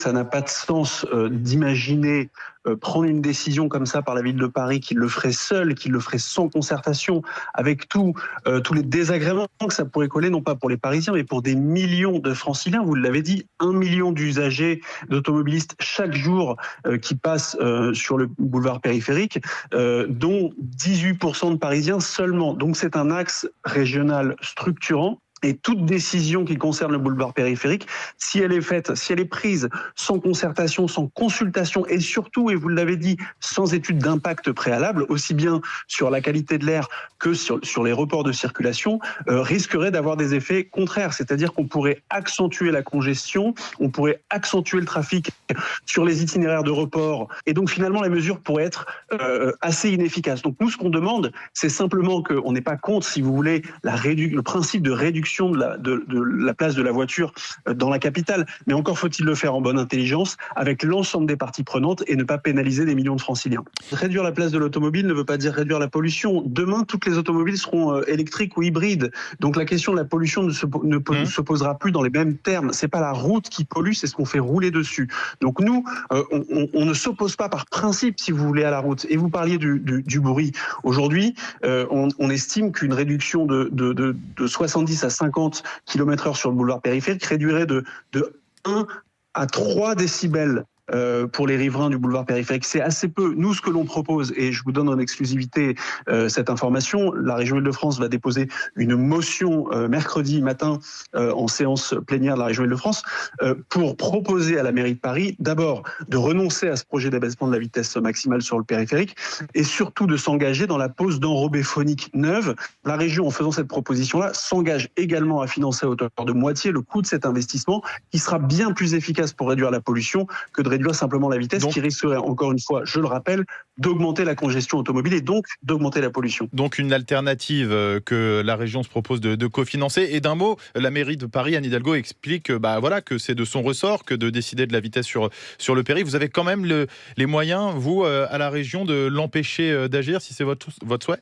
Ça n'a pas de sens d'imaginer prendre une décision comme ça par la ville de Paris, qu'il le ferait seul, qu'il le ferait sans concertation, avec tous les désagréments que ça pourrait coller, non pas pour les Parisiens, mais pour des millions de Franciliens. Vous l'avez dit, 1 million d'usagers, d'automobilistes chaque jour qui passent sur le boulevard périphérique, dont 18% de Parisiens seulement. Donc c'est un axe régional structurant. Et toute décision qui concerne le boulevard périphérique, si elle est prise sans concertation, sans consultation et surtout, et vous l'avez dit, sans étude d'impact préalable, aussi bien sur la qualité de l'air que sur les reports de circulation, risquerait d'avoir des effets contraires. C'est-à-dire qu'on pourrait accentuer la congestion, on pourrait accentuer le trafic sur les itinéraires de report. Et donc finalement, la mesure pourrait être assez inefficace. Donc nous, ce qu'on demande, c'est simplement qu'on n'est pas contre, si vous voulez, le principe de réduction de la place de la voiture dans la capitale. Mais encore faut-il le faire en bonne intelligence avec l'ensemble des parties prenantes et ne pas pénaliser des millions de Franciliens. Réduire la place de l'automobile ne veut pas dire réduire la pollution. Demain, toutes les automobiles seront électriques ou hybrides. Donc la question de la pollution ne se posera plus dans les mêmes termes. C'est pas la route qui pollue, c'est ce qu'on fait rouler dessus. Donc nous, on ne s'oppose pas par principe, si vous voulez, à la route. Et vous parliez du bruit. Aujourd'hui, on estime qu'une réduction de 70 à 50 km/h sur le boulevard périphérique réduirait de 1 à 3 décibels pour les riverains du boulevard périphérique. C'est assez peu. Nous, ce que l'on propose, et je vous donne en exclusivité cette information, la région Île-de-France va déposer une motion mercredi matin en séance plénière de la région Île-de-France pour proposer à la mairie de Paris, d'abord, de renoncer à ce projet d'abaissement de la vitesse maximale sur le périphérique et surtout de s'engager dans la pose d'enrobés phoniques neuves. La région, en faisant cette proposition-là, s'engage également à financer à hauteur de moitié le coût de cet investissement qui sera bien plus efficace pour réduire la pollution que de réduire simplement la vitesse, qui risquerait, encore une fois, je le rappelle, d'augmenter la congestion automobile et donc d'augmenter la pollution. Donc une alternative que la région se propose de cofinancer. Et d'un mot, la mairie de Paris, Anne Hidalgo, explique que c'est de son ressort que de décider de la vitesse sur le péri. Vous avez quand même les moyens, vous, à la région, de l'empêcher d'agir, si c'est votre souhait ?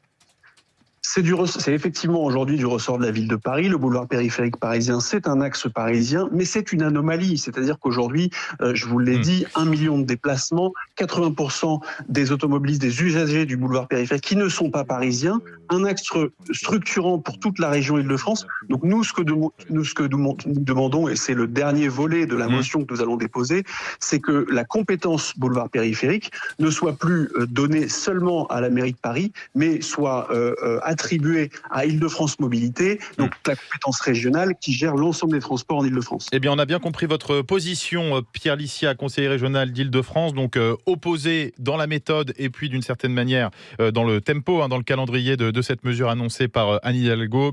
C'est effectivement aujourd'hui du ressort de la ville de Paris. Le boulevard périphérique parisien, c'est un axe parisien, mais c'est une anomalie. C'est-à-dire qu'aujourd'hui, je vous l'ai dit, 1 million de déplacements, 80% des automobilistes, des usagers du boulevard périphérique qui ne sont pas parisiens, un axe structurant pour toute la région Île-de-France. Donc nous, ce que nous demandons, et c'est le dernier volet de la motion que nous allons déposer, c'est que la compétence boulevard périphérique ne soit plus donnée seulement à la mairie de Paris, mais soit attribuée à Île-de-France Mobilité, donc la compétence régionale qui gère l'ensemble des transports en Île-de-France. Eh bien, on a bien compris votre position, Pierre Licia, conseiller régional d'Île-de-France, donc opposé dans la méthode et puis d'une certaine manière dans le tempo, dans le calendrier de cette mesure annoncée par Anne Hidalgo.